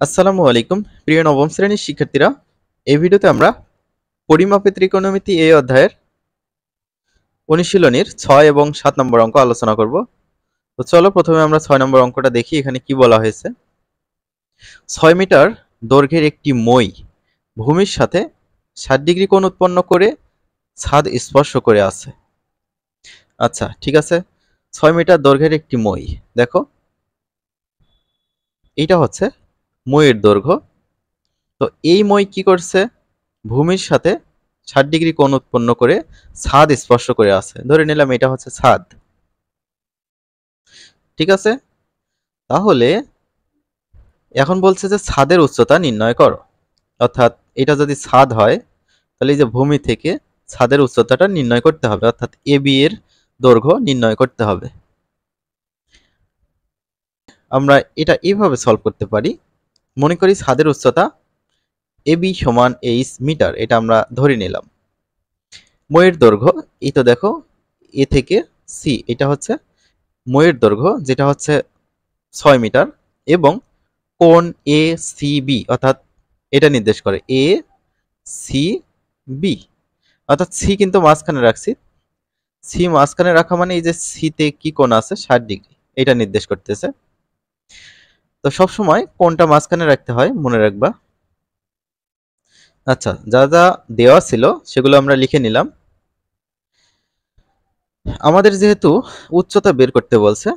আসসালামু আলাইকুম প্রিয় নবম শ্রেণীর শিক্ষার্থীরা। এই ভিডিওতে আমরা পরিমাপে ত্রিকোণমিতি এই অধ্যায়ের অনুশীলনীর 6 এবং 7 নম্বর অঙ্ক আলোচনা করব। তো চলো প্রথমে আমরা 6 নম্বর অঙ্কটা দেখি এখানে কি বলা হয়েছে। 6 মিটার দৈর্ঘ্যের একটি মই ভূমির সাথে 60 ডিগ্রি কোণ উৎপন্ন করে ছাদ স্পর্শ করে আছে। আচ্ছা ঠিক আছে, 6 মিটার দৈর্ঘ্যের একটি মই, দেখো এইটা হচ্ছে মইয়ের দৈর্ঘ্য। তো এই মই কি করছে, ভূমির সাথে 60 ডিগ্রি কোণ উৎপন্ন করে ছাদ স্পর্শ করে আছে, ধরে নিলাম এটা হচ্ছে ছাদ। ঠিক আছে, তাহলে এখন বলছে যে ছাদের উচ্চতা নির্ণয় করো। অর্থাৎ এটা যদি ছাদ হয় তাহলে এই যে ভূমি থেকে ছাদের উচ্চতাটা নির্ণয় করতে হবে, অর্থাৎ এ বি এর দৈর্ঘ্য নির্ণয় করতে হবে। আমরা এটা এইভাবে সলভ করতে পারি। মনে করি ছাদের উচ্চতা এ বি সমান 8 মিটার, এটা আমরা ধরে নিলাম। মইয়ের দৈর্ঘ্য এই তো দেখো এ থেকে সি, এটা হচ্ছে মইয়ের দৈর্ঘ্য যেটা হচ্ছে 6 মিটার, এবং কোণ এ সি বি অর্থাৎ এটা নির্দেশ করে এ সি বি, অর্থাৎ সি কিন্তু মাঝখানে রাখছি। সি মাঝখানে রাখা মানে এই যে সিতে কি কোণ আছে 60 ডিগ্রি, এটা নির্দেশ করতেছে। তো সব সময় কোণটা মাঝখানে রাখতে হয়, মনে রাখবা। আচ্ছা, যা যা দেওয়া ছিল সেগুলো আমরা লিখে নিলাম। আমাদের যেহেতু উচ্চতা বের করতে বলছে,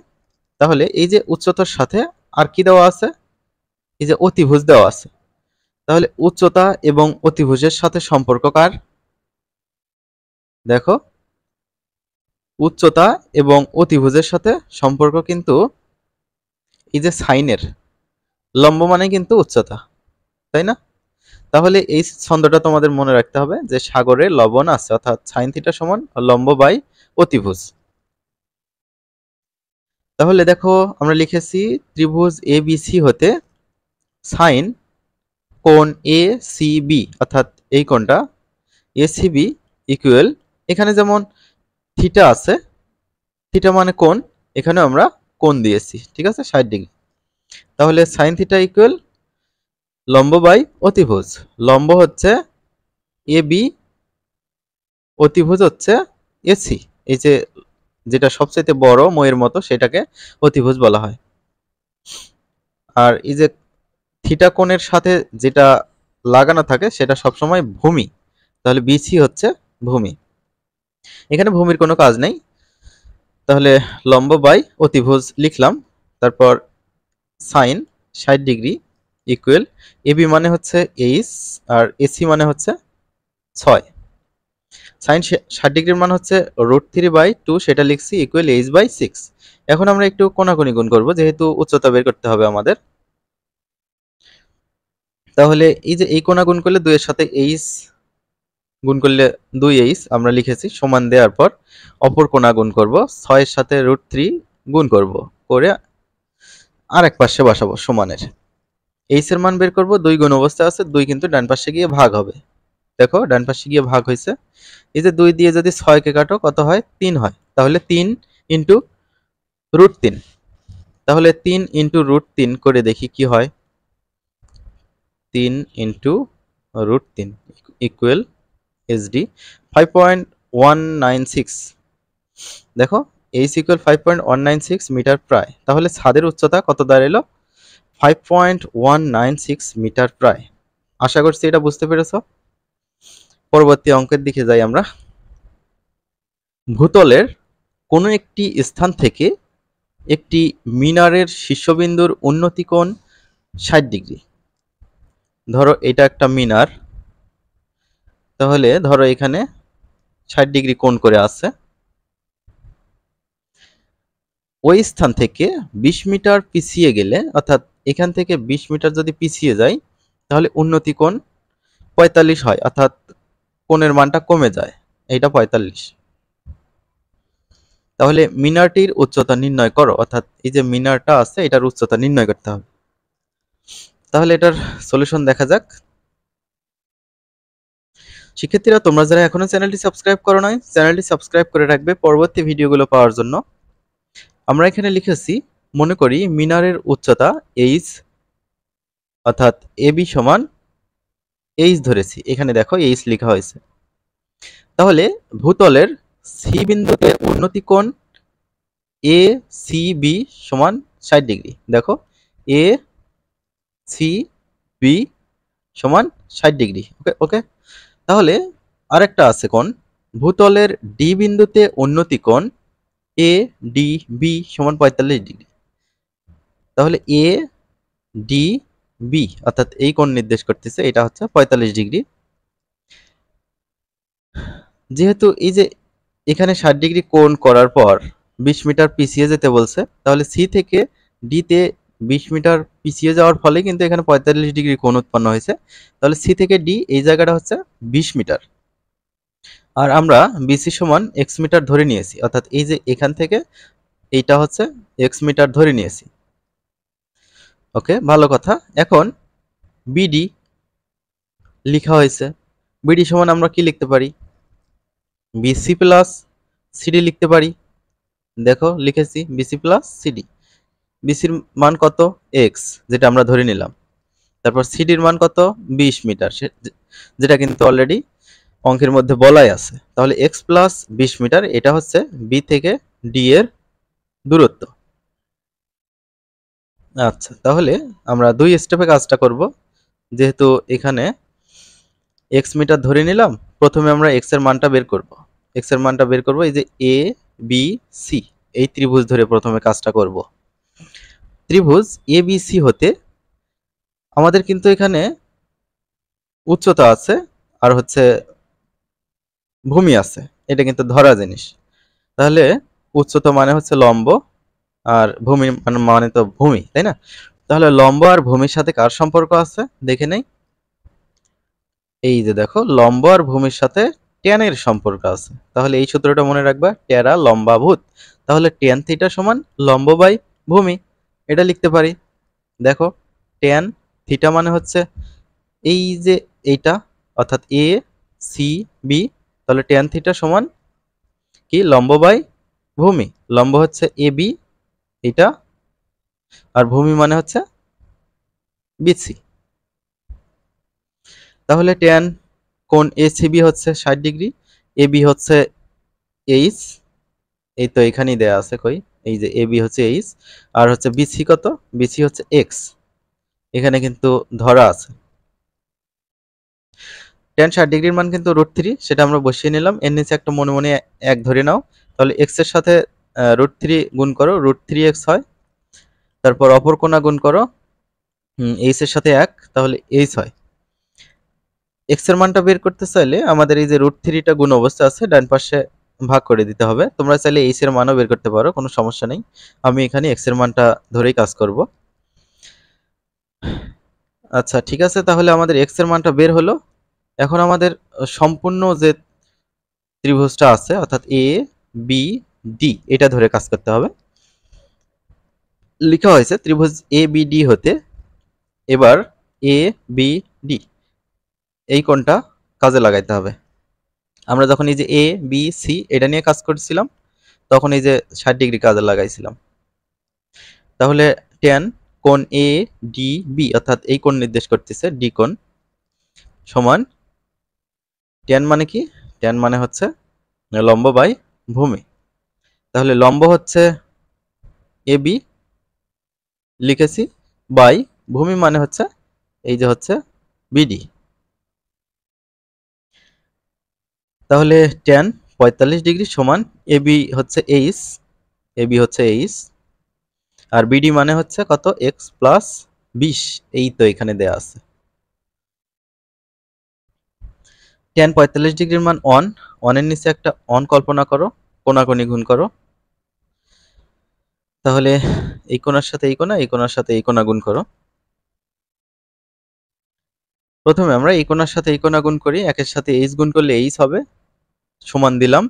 তাহলে এই যে উচ্চতার সাথে আর কি দেওয়া আছে, এই যে অতিভুজ দেওয়া আছে। তাহলে উচ্চতা এবং অতিভুজের সাথে সম্পর্ক কার, দেখো উচ্চতা এবং অতিভুজের সাথে সম্পর্ক কিন্তু এই যে সাইনের, লম্ব মানে কিন্তু উচ্চতা, তাই না? তাহলে এই ছন্দটা তোমাদের মনে রাখতে হবে যে সাগরে লবণ আছে, অর্থাৎ সাইন থিটা সমান লম্ব বাই অতিভুজ। তাহলে দেখো আমরা লিখেছি ত্রিভুজ এ বি সি হতে সাইন কোণ এ সি বি, অর্থাৎ এই কোণটা এ সি বি ইকুয়াল, এখানে যেমন থিটা আছে, থিটা মানে কোণ, এখানে আমরা কোণ দিয়েছি, ঠিক আছে 60 ডিগ্রি। তাহলে সাইন থিটা ইকুয়াল লম্ব বাই অতিভুজ। লম্ব হচ্ছে এ বি, অতিভুজ হচ্ছে এসি। এই যে যেটা সবচেয়ে বড় মইয়ের মতো সেটাকে অতিভুজ বলা হয়। আর এই যে থিটা কোণের সাথে যেটা লাগানো থাকে সেটা সবসময় ভূমি, তাহলে বিসি হচ্ছে ভূমি। এখানে ভূমির কোনো কাজ নেই, তাহলে লম্ব বাই অতিভুজ লিখলাম। তারপর সাইন 60 ডিগ্রি ইকুয়াল এবি মানে হচ্ছে 8 আর এসি মানে হচ্ছে 6। সাইন 60 ডিগ্রির মান হচ্ছে √3/2, সেটা লিখছি ইকুয়াল h/6। এখন আমরা একটু কোণাকুণি গুণ করব, যেহেতু উচ্চতা বের করতে হবে আমাদের। তাহলে এই যে এই কোণা গুণ করলে 2 এর সাথে h গুণ করলে 2h আমরা লিখেছি, সমান দেওয়ার পর অপর কোণা গুণ করব, 6 এর সাথে √3 গুণ করব, করে আর এক পাশে বসাবো সমানের। h এর মান বের করব, 2 গুণ অবস্থায় আছে, 2 কিন্তু ডান পাশে গিয়ে ভাগ হবে। দেখো ডান পাশে গিয়ে ভাগ হয়েছে। এই যে 2 দিয়ে যদি 6 কে কাটো কত হয়, 3 হয়। তাহলে 3 ইন্টু √3, তাহলে 3 ইন্টু √3 করে দেখি কি হয়। 3 ইন্টু √3 ইকুয়াল HD 5.196। দেখো h ইকুয়াল 5.196 মিটার প্রায়। তাহলে ছাদের উচ্চতা কত দাঁড়ালো, 5.196 মিটার প্রায়। আশা করছি এটা বুঝতে পেরেছো। পরবর্তী অঙ্কের দিকে যাই আমরা। ভূতলের কোনো একটি স্থান থেকে একটি মিনারের শীর্ষবিন্দুর উন্নতি কোণ 60 ডিগ্রি। ধরো এটা একটা মিনার, তাহলে ধরো এখানে 60 ডিগ্রি কোণ করে আছে। ওই স্থান থেকে 20 মিটার পিছিয়ে গেলে, অর্থাৎ এখান থেকে 20 মিটার যদি পিছিয়ে যায় তাহলে উন্নতি কোণ 45 হয়, অর্থাৎ কোণের মানটা কমে যায়, এইটা 45। তাহলে মিনারটির উচ্চতা নির্ণয় করো, অর্থাৎ এই যে মিনারটা আছে এটার উচ্চতা নির্ণয় করতে হবে। তাহলে এটার সলিউশন দেখা যাক। শিক্ষার্থীরা তোমরা যারা এখনো চ্যানেলটি সাবস্ক্রাইব করো নাই, চ্যানেলটি সাবস্ক্রাইব করে রাখবে পরবর্তী ভিডিওগুলো পাওয়ার জন্য। আমরা এখানে লিখেছি, মনে করি মিনারের উচ্চতা h, অর্থাৎ এবি সমান এইচ ধরেছি, এখানে দেখো এইচ লেখা হয়েছে। তাহলে ভূতলের সি বিন্দুতে উন্নতি কোণ এ সি বি সমান 60 ডিগ্রি। দেখো এ সি বি সমান 60 ডিগ্রি। ওকে ওকে। তাহলে আরেকটা আছে কোণ, ভূতলের ডি বিন্দুতে উন্নতি কোণ এ ডি বি সমান 45 ডিগ্রি। তাহলে এ ডি বি অর্থাৎ এই কোণ নির্দেশ করতেছে, এটা হচ্ছে 45 ডিগ্রি। যেহেতু এই যে এখানে 60 ডিগ্রি কোণ করার পর 20 মিটার পিছিয়ে যেতে বলছে, তাহলে সি থেকে ডি তে 20 মিটার পিছিয়ে যাওয়ার ফলে কিন্তু এখানে 45 ডিগ্রি কোণ উৎপন্ন হয়েছে। তাহলে সি থেকে ডি এই জায়গাটা হচ্ছে 20 মিটার। আর আমরা বিসি সমান এক্স মিটার ধরে নিয়েছি, অর্থাৎ এই যে এখান থেকে এইটা হচ্ছে এক্স মিটার ধরে নিয়েছি। ওকে, ভালো কথা। এখন বিডি লেখা হয়েছে, বিডি সমান আমরা কি লিখতে পারি, বিসি প্লাস সিডি লিখতে পারি। দেখো লিখেছি বিসি প্লাস সিডি। বিসির মান কত, এক্স, যেটা আমরা ধরে নিলাম। তারপর সিডির মান কত, 20 মিটার, যেটা কিন্তু অলরেডি অঙ্কের মধ্যে বলাই আছে। তাহলে এক্স প্লাস 20 মিটার, এটা হচ্ছে বি থেকে ডি এর দূরত্ব। আচ্ছা, তাহলে আমরা 2 স্টেপে কাজটা করব। যেহেতু এখানে এক্স মিটার ধরে নিলাম, প্রথমে আমরা এক্স এর মানটা বের করব। এক্স এর মানটা বের করব, এই যে এ বি সি এই ত্রিভুজ ধরে প্রথমে কাজটা করব। ত্রিভুজ এ বি সি হতে আমাদের কিন্তু এখানে উচ্চতা আছে আর হচ্ছে ভূমি আছে, এটা কিন্তু ধরা জিনিস। তাহলে উচ্চতা মানে হচ্ছে লম্ব, আর ভূমি মানে তো ভূমি, তাই না? তাহলে লম্ব আর ভূমির সাথে কার সম্পর্ক আছে দেখে নেই। এই যে দেখো, লম্ব আর ভূমির সাথে ট্যানের সম্পর্ক আছে। তাহলে এই সূত্রটা মনে রাখবা, ট্যারা লম্বাভূত। তাহলে ট্যান থিটা সমান লম্ব বাই ভূমি, এটা লিখতে পারি। দেখো ট্যান থিটা মানে হচ্ছে এই যে এইটা, অর্থাৎ এ সি বি। তাহলে ট্যান থিটা সমান কি, লম্ব বাই ভূমি। লম্ব হচ্ছে এ বি এটা, আর ভূমি মানে হচ্ছে বিসি। তাহলে ট্যান কোণ এসিবি হচ্ছে 60 ডিগ্রি, এবি হচ্ছে এইচ, এই তো এখানেই দেয়া আছে কই, এই যে এবি হচ্ছে এইচ, আর হচ্ছে বিসি কত, বিসি হচ্ছে এক্স, এখানে কিন্তু ধরা আছে। ট্যান 60 ডিগ্রির মান কিন্তু √3, সেটা আমরা বসিয়ে নিলাম। এর নিচে একটা মনে মনে এক ধরে নাও। তাহলে এক্স এর সাথে √3 গুণ করো, √3x হয়। তারপর অপর কোণা গুণ করো, এইচ এর সাথে 1, তাহলে এইচ হয়। এক্স এর মানটা বের করতে চাইলে আমাদের এই যে √3টা গুণ অবস্থা আছে, ডান পাশে ভাগ করে দিতে হবে। তোমরা চাইলে এইচ এর মানও বের করতে পারো, কোনো সমস্যা নেই। আমি এখানে এক্স এর মানটা ধরেই কাজ করব। আচ্ছা ঠিক আছে, তাহলে আমাদের এক্স এর মানটা বের হলো। এখন আমাদের সম্পূর্ণ যে ত্রিভুজটা আছে, অর্থাৎ এ বি ডি, এটা ধরে কাজ করতে হবে। লেখা হয়েছে ত্রিভুজ এ বি ডি হতে এবার এ বি ডি এই কোণটা কাজে লাগাইতে হবে। আমরা যখন এই যে এ বি সি এটা নিয়ে কাজ করছিলাম, তখন এই যে 60 ডিগ্রি কাজে লাগাইছিলাম। তাহলে ট্যান কোণ এ ডি বি অর্থাৎ এই কোণ নির্দেশ করতেছে ডি কোণ সমান, ট্যান মানে কি, ট্যান মানে হচ্ছে লম্ব বাই ভূমি। তাহলে লম্ব হচ্ছে এ বি লিখেছি, বাই ভূমি মানে হচ্ছে এই যে হচ্ছে বিডি। তাহলে ট্যান 45 ডিগ্রি সমান এবি হচ্ছে এইচ, এবি হচ্ছে এইচ, আর বিডি মানে হচ্ছে কত, এক্স প্লাস 20, এই তো এখানে দেয়া আছে। ট্যান 45 ডিগ্রির মান অন, অনের নিচে একটা অন কল্পনা করো, কোণাকোণি গুণ করো। তাহলে এই কোণার সাথে এই কোণা, এই কোণার সাথে এই কোণা গুণ করো। প্রথমে আমরা এই কোণার সাথে এই কোণা গুণ করি, একের সাথে এইচ গুণ করলে এইচ হবে, সমান দিলাম।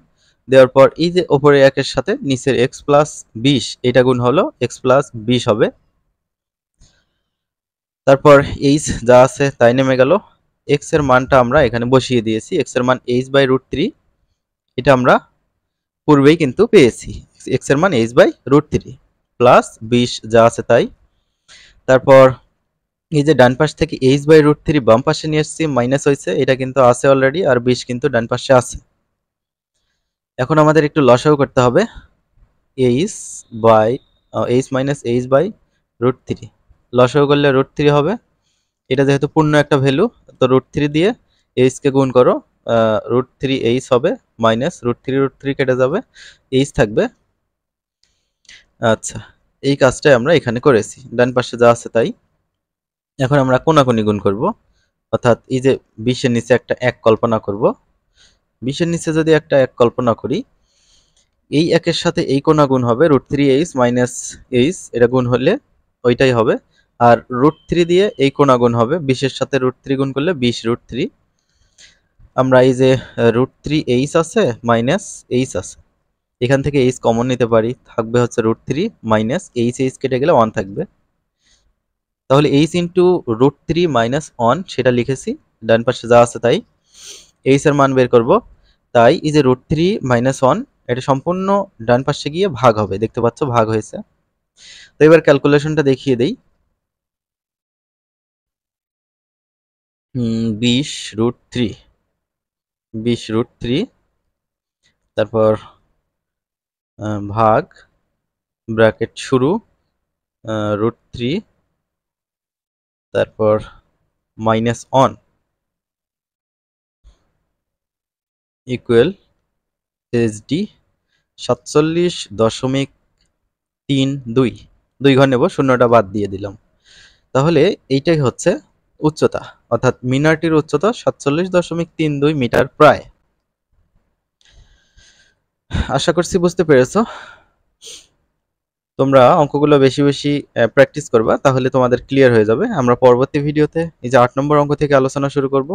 দেওয়ার পর এই যে ওপরে একের সাথে নিচের এক্স প্লাস 20 এটা গুণ হলো এক্স প্লাস 20 হবে। তারপর এইচ যা আছে তাই নেমে গেল। এক্স এর মানটা আমরা এখানে বসিয়ে দিয়েছি, এক্স এর মান এইচ বাই √3, এটা আমরা পূর্বেই কিন্তু পেয়েছি। এক্স এর মান এইচ বাই √3 প্লাস 20 যা আছে তাই। তারপর এই যে ডান পাশ থেকে h/√3 বাম পাশে নিয়ে এসেছি, মাইনাস হয়েছে, এটা কিন্তু আছে অলরেডি, আর 20 কিন্তু ডান পাশে আছে। এখন আমাদের একটু লসাগু করতে হবে। h/h-h/√3 লসাগু করলে √3 হবে। এটা যেহেতু পূর্ণ একটা ভ্যালু, তো √3 দিয়ে h কে গুণ করো, √3h হবে, মাইনাস √3 কেটে যাবে, h থাকবে। আচ্ছা, এই কাজটাই আমরা এখানে করেছি, ডান পাশে যা আছে তাই। এখন আমরা কোনাকুনি গুণ করব, অর্থাৎ এই যে 20-এর নিচে একটা 1 কল্পনা করব। 20-এর নিচে যদি একটা 1 কল্পনা করি, এই 1-এর সাথে এই কোনা গুণ হবে, √3h মাইনাস h, এটা গুণ হলে ওইটাই হবে। আর √3 দিয়ে এই কোনা গুণ হবে, 20-এর সাথে √3 গুণ করলে 20√3। আমরা এই যে √3h আছে মাইনাস h আছে, এখান থেকে h কমন নিতে পারি, থাকবে হচ্ছে √3 মাইনাস h কেটে গেলে 1 থাকবে। তাহলে h ইন্টু √3 মাইনাস 1 সেটা লিখেছি, ডান পাশে যা আছে তাই। h এর মান বের করব, তাই এই যে √3 মাইনাস 1 এটা সম্পূর্ণ ডান পাশে গিয়ে ভাগ হবে, দেখতে পাচ্ছ ভাগ হয়েছে। তো এবার ক্যালকুলেশনটা দেখিয়ে দেই। 20√3 তারপর ভাগ, ব্র্যাকেট শুরু, √3, তারপর মাইনাস 1 ইকুয়াল এইচডি 47.32, 2 ঘর নেব, শূন্যটা বাদ দিয়ে দিলাম। তাহলে এইটাই হচ্ছে উচ্চতা, অর্থাৎ মিনারটির উচ্চতা 47.32 মিটার প্রায়। আশা করছি বুঝতে পেরেছো। তোমরা অঙ্কগুলো বেশি বেশি প্র্যাকটিস করবা, তাহলে তোমাদের ক্লিয়ার হয়ে যাবে। আমরা পরবর্তী ভিডিওতে এই যে 8 নম্বর অঙ্ক থেকে আলোচনা শুরু করব।